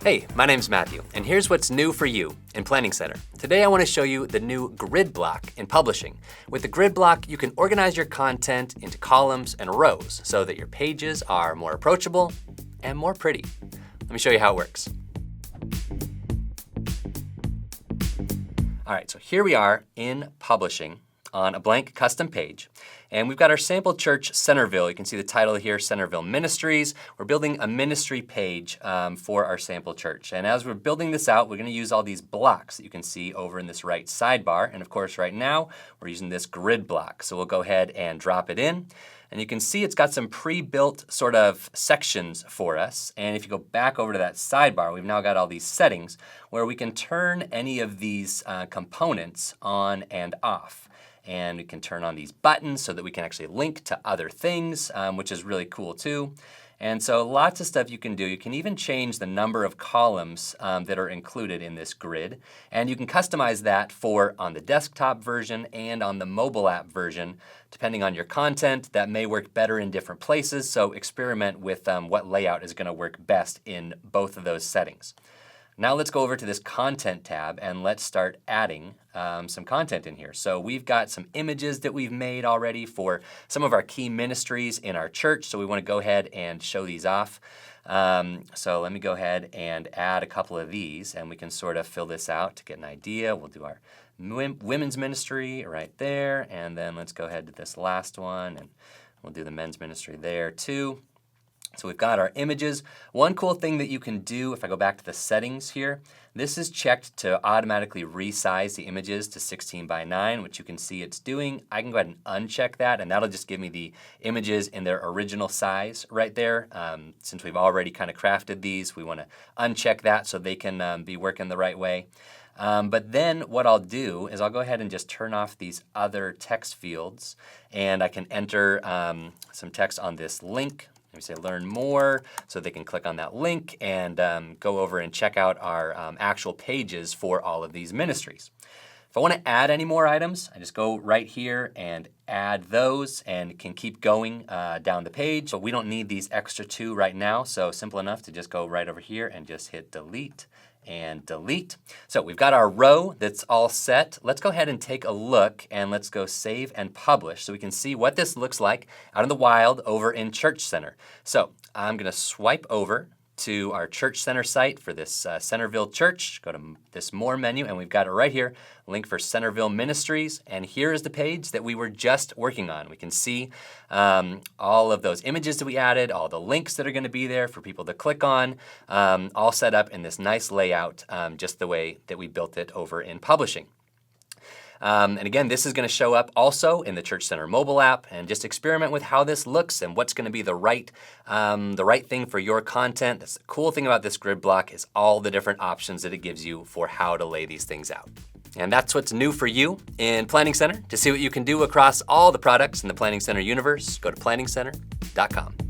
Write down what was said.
Hey, my name's Matthew, and here's what's new for you in Planning Center. Today I want to show you the new grid block in publishing. With the grid block, you can organize your content into columns and rows so that your pages are more approachable and more pretty. Let me show you how it works. All right, so here we are in publishing on a blank custom page. And we've got our sample church, Centerville. You can see the title here, Centerville Ministries. We're building a ministry page for our sample church. And as we're building this out, we're gonna use all these blocks that you can see over in this right sidebar. And of course, right now, we're using this grid block. So we'll go ahead and drop it in. And you can see it's got some pre-built sort of sections for us. And if you go back over to that sidebar, we've now got all these settings where we can turn any of these components on and off. And we can turn on these buttons so that we can actually link to other things, which is really cool too. And so lots of stuff you can do. You can even change the number of columns that are included in this grid. And you can customize that for on the desktop version and on the mobile app version. Depending on your content, that may work better in different places. So experiment with what layout is gonna work best in both of those settings. Now let's go over to this content tab and let's start adding some content in here. So we've got some images that we've made already for some of our key ministries in our church. So we want to go ahead and show these off. So let me go ahead and add a couple of these and we can sort of fill this out to get an idea. We'll do our women's ministry right there. And then let's go ahead to this last one and we'll do the men's ministry there too. So we've got our images. One cool thing that you can do, if I go back to the settings here, this is checked to automatically resize the images to 16:9, which you can see it's doing. I can go ahead and uncheck that, and that'll just give me the images in their original size right there. Since we've already kind of crafted these, we want to uncheck that so they can be working the right way. But then what I'll do is I'll go ahead and just turn off these other text fields, and I can enter some text on this link. We say learn more, so they can click on that link and go over and check out our actual pages for all of these ministries. If I want to add any more items, I just go right here and add those and can keep going down the page. But we don't need these extra two right now, so simple enough to just go right over here and just hit delete and delete. So we've got our row that's all set. Let's go ahead and take a look and let's go save and publish so we can see what this looks like out in the wild over in Church Center. So I'm gonna swipe over to our Church Center site for this Centerville Church. Go to this More menu and we've got it right here, link for Centerville Ministries. And here is the page that we were just working on. We can see all of those images that we added, all the links that are gonna be there for people to click on, all set up in this nice layout, just the way that we built it over in publishing. And again, this is gonna show up also in the Church Center mobile app, and just experiment with how this looks and what's gonna be the right thing for your content. That's the cool thing about this grid block is all the different options that it gives you for how to lay these things out. And that's what's new for you in Planning Center. To see what you can do across all the products in the Planning Center universe, go to planningcenter.com.